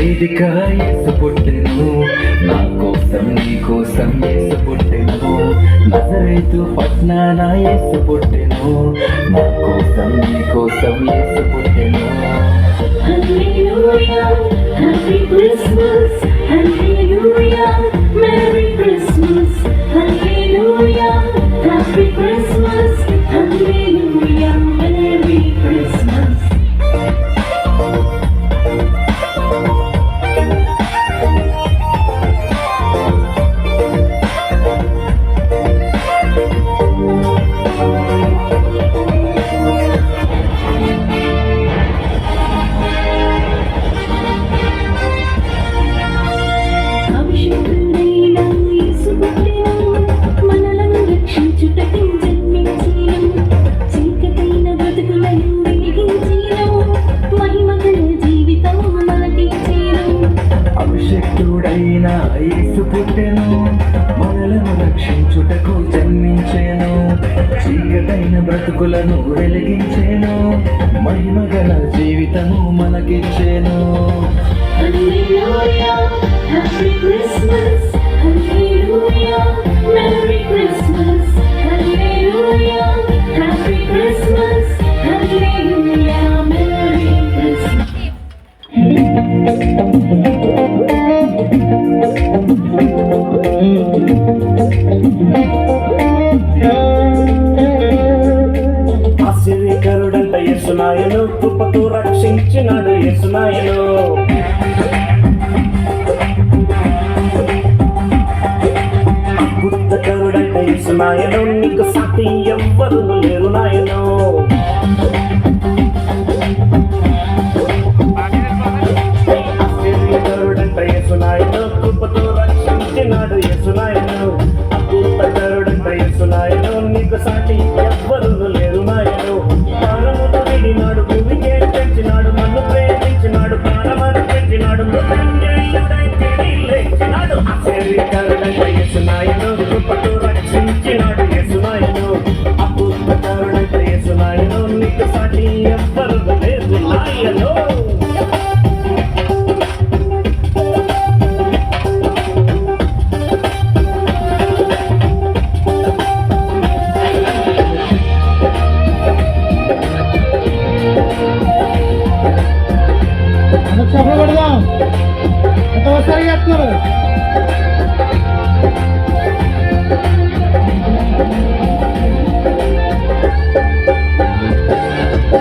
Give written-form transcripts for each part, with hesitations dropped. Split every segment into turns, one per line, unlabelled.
ఖైదిగా యేసు పుట్టెను, నా కోసం నీ కోసం యేసు పుట్టెను. నజరేతు పట్నాన యేసు పుట్టెను, నా కోసం నీ కోసం యేసు పుట్టెను.
Hallelujah, Happy Christmas, Hallelujah, Merry Christmas, Hallelujah, Happy Christmas, Hallelujah, Merry Christmas.
అభిషిక్తుడైన యేసు పుట్టెను, మనలను రక్షించుటకు జన్మించెను. చీకటైన బ్రతుకులను వెలిగించెను, మహిమగల జీవితము మనకిచ్చెను.
Hallelujah, Happy Christmas, Hallelujah, Merry Christmas, Hallelujah, Happy Christmas, Hallelujah, Merry Christmas.
ఆశ్చర్యకరుడంట యేసునాయను, కృపతో రక్షించినాడు యేసునాయను. అద్భుతకరుడంట యేసునాయను, నీకు సాటి ఎవ్వరు లేరు నాయను. ఆశ్చర్యకరుడంట యేసునాయను, కృపతో రక్షించినాడు యేసునాయను. అద్భుతకరుడంట యేసునాయను, నీకు సాటి ఎవ్వరు లేరు నాయను. ప్రాణమును విడినాడు, భూమికే పెంచినాడు, నన్ను ప్రేమించినాడు, ప్రాణమను పెంచినాడు, మృత్యుంజయుడై తిరిగి లేచినాడు. ఆశ్చర్యకరుడంట యేసునాయను, కృపతో రక్షించినాడు యేసునాయను. అద్భుతకరుడంట యేసునాయను, నీకు సాటి ఎవ్వరు లేరు నాయను.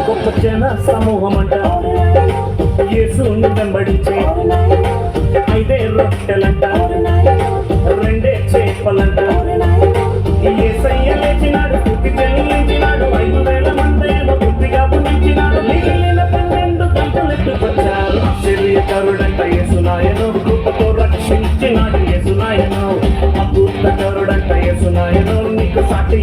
గొప్ప జన సమూహమంట యేసుని వెంబడించే, 5 రొట్టెలంట 2 చేపలంట. యేసయ్య లేచినాడు, స్తుతి చెల్లించినాడు, 5,000 మందేమో తృప్తిగా భుజించినాడు. మిగిలిన 12 గంటలెత్తుకొచ్చారు. ఆశ్చర్యకరుడంట యేసునాయను, కృపతో రక్షించినాడు యేసునాయను. అద్భుతకరుడంట యేసునాయను, నీకు సాటి